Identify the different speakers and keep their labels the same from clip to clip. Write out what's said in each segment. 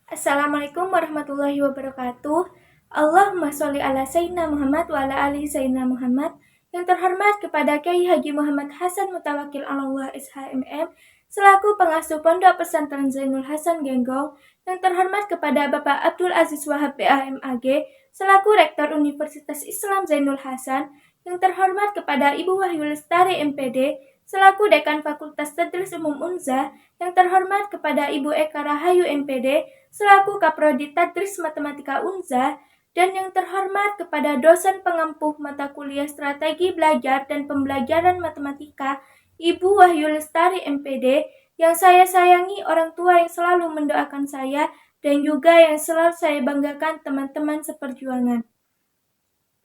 Speaker 1: Assalamualaikum warahmatullahi wabarakatuh. Allahumma sholli ala Sayyidina Muhammad wa ala ali Sayyidina Muhammad. Yang terhormat kepada Kiai Haji Muhammad Hasan Mutawakil Allah SHMM selaku pengasuh Pondok Pesantren Zainul Hasan Genggong. Yang terhormat kepada Bapak Abdul Aziz Wahab BAMAG selaku Rektor Universitas Islam Zainul Hasan. Yang terhormat kepada Ibu Wahyu Lestari MPD selaku Dekan Fakultas Tadris Umum Unza. Yang terhormat kepada Ibu Eka Rahayu MPD selaku Kaprodi Tadris Matematika Unza, dan yang terhormat kepada dosen pengampuh mata kuliah Strategi Belajar dan Pembelajaran Matematika, Ibu Wahyu Lestari MPD, yang saya sayangi orang tua yang selalu mendoakan saya, dan juga yang selalu saya banggakan teman-teman seperjuangan.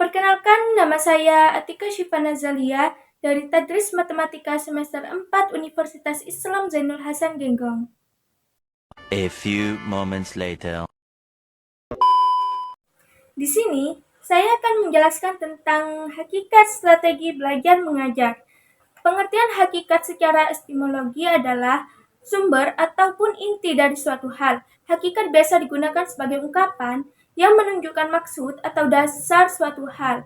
Speaker 1: Perkenalkan, nama saya Atika Syifa Nazalia dari Tadris Matematika semester 4 Universitas Islam Zainul Hasan Genggong.
Speaker 2: A few moments later.
Speaker 1: Di sini, saya akan menjelaskan tentang hakikat strategi belajar mengajar. Pengertian hakikat secara epistemologi adalah sumber ataupun inti dari suatu hal. Hakikat biasa digunakan sebagai ungkapan yang menunjukkan maksud atau dasar suatu hal.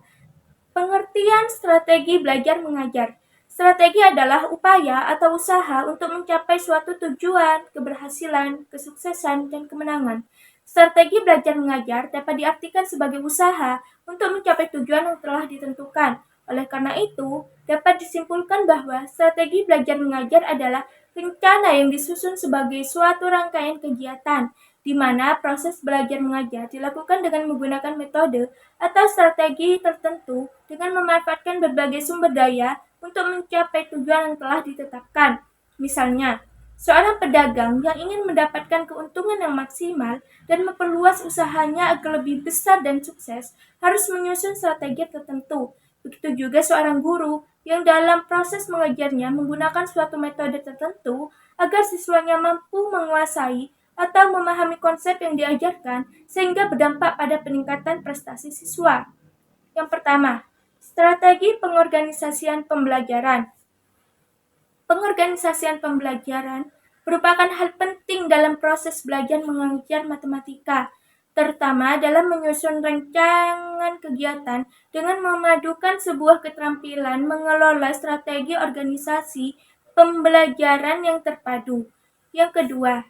Speaker 1: Pengertian strategi belajar mengajar. Strategi adalah upaya atau usaha untuk mencapai suatu tujuan, keberhasilan, kesuksesan, dan kemenangan. Strategi belajar mengajar dapat diartikan sebagai usaha untuk mencapai tujuan yang telah ditentukan. Oleh karena itu, dapat disimpulkan bahwa strategi belajar mengajar adalah rencana yang disusun sebagai suatu rangkaian kegiatan, di mana proses belajar mengajar dilakukan dengan menggunakan metode atau strategi tertentu dengan memanfaatkan berbagai sumber daya untuk mencapai tujuan yang telah ditetapkan. Misalnya, seorang pedagang yang ingin mendapatkan keuntungan yang maksimal dan memperluas usahanya agar lebih besar dan sukses harus menyusun strategi tertentu. Begitu juga seorang guru yang dalam proses mengajarnya menggunakan suatu metode tertentu agar siswanya mampu menguasai atau memahami konsep yang diajarkan sehingga berdampak pada peningkatan prestasi siswa. Yang pertama, strategi pengorganisasian pembelajaran. Pengorganisasian pembelajaran merupakan hal penting dalam proses belajar mengajar matematika, terutama dalam menyusun rancangan kegiatan dengan memadukan sebuah keterampilan mengelola strategi organisasi pembelajaran yang terpadu. Yang kedua,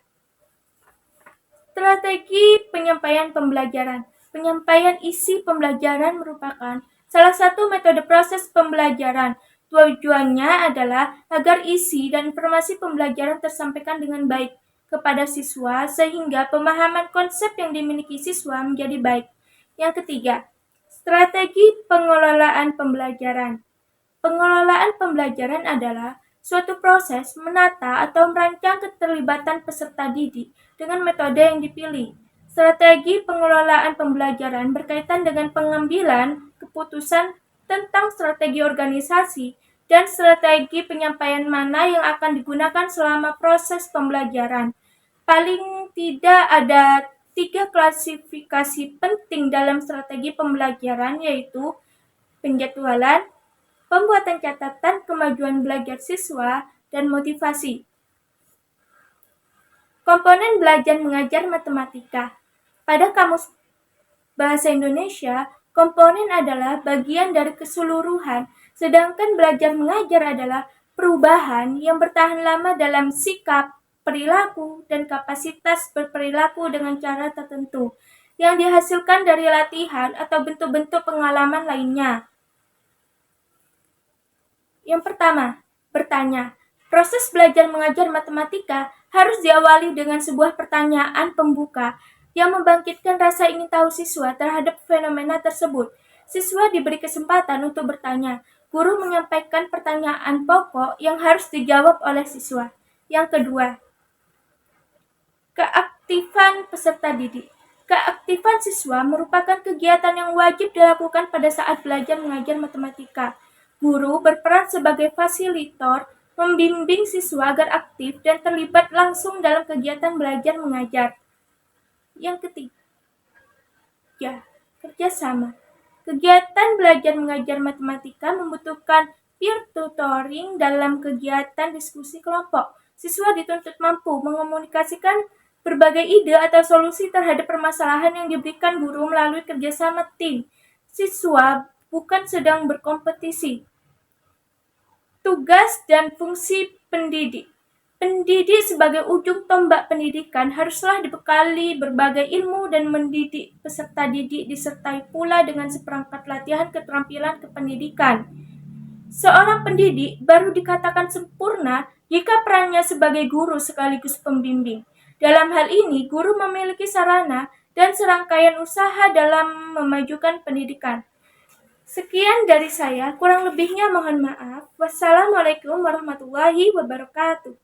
Speaker 1: strategi penyampaian pembelajaran. Penyampaian isi pembelajaran merupakan salah satu metode proses pembelajaran. Tujuannya adalah agar isi dan informasi pembelajaran tersampaikan dengan baik kepada siswa sehingga pemahaman konsep yang dimiliki siswa menjadi baik. Yang ketiga, strategi pengelolaan pembelajaran. Pengelolaan pembelajaran adalah suatu proses menata atau merancang keterlibatan peserta didik dengan metode yang dipilih. Strategi pengelolaan pembelajaran berkaitan dengan pengambilan keputusan tentang strategi organisasi dan strategi penyampaian mana yang akan digunakan selama proses pembelajaran. Paling tidak ada 3 klasifikasi penting dalam strategi pembelajaran, yaitu penjadwalan, pembuatan catatan kemajuan belajar siswa, dan motivasi. Komponen belajar mengajar matematika. Pada Kamus Bahasa Indonesia, komponen adalah bagian dari keseluruhan, sedangkan belajar mengajar adalah perubahan yang bertahan lama dalam sikap, perilaku, dan kapasitas berperilaku dengan cara tertentu, yang dihasilkan dari latihan atau bentuk-bentuk pengalaman lainnya. Yang pertama, bertanya. Proses belajar mengajar matematika harus diawali dengan sebuah pertanyaan pembuka yang membangkitkan rasa ingin tahu siswa terhadap fenomena tersebut. Siswa diberi kesempatan untuk bertanya. Guru menyampaikan pertanyaan pokok yang harus dijawab oleh siswa. Yang kedua, keaktifan peserta didik. Keaktifan siswa merupakan kegiatan yang wajib dilakukan pada saat belajar mengajar matematika. Guru berperan sebagai fasilitator, membimbing siswa agar aktif dan terlibat langsung dalam kegiatan belajar mengajar. Yang ketiga, kerjasama. Kegiatan belajar mengajar matematika membutuhkan peer tutoring dalam kegiatan diskusi kelompok. Siswa dituntut mampu mengomunikasikan berbagai ide atau solusi terhadap permasalahan yang diberikan guru melalui kerjasama tim. Siswa bukan sedang berkompetisi. Tugas dan fungsi pendidik. Pendidik sebagai ujung tombak pendidikan haruslah dibekali berbagai ilmu dan mendidik peserta didik disertai pula dengan seperangkat latihan keterampilan kependidikan. Seorang pendidik baru dikatakan sempurna jika perannya sebagai guru sekaligus pembimbing. Dalam hal ini, guru memiliki sarana dan serangkaian usaha dalam memajukan pendidikan. Sekian dari saya, kurang lebihnya mohon maaf. Wassalamualaikum warahmatullahi wabarakatuh.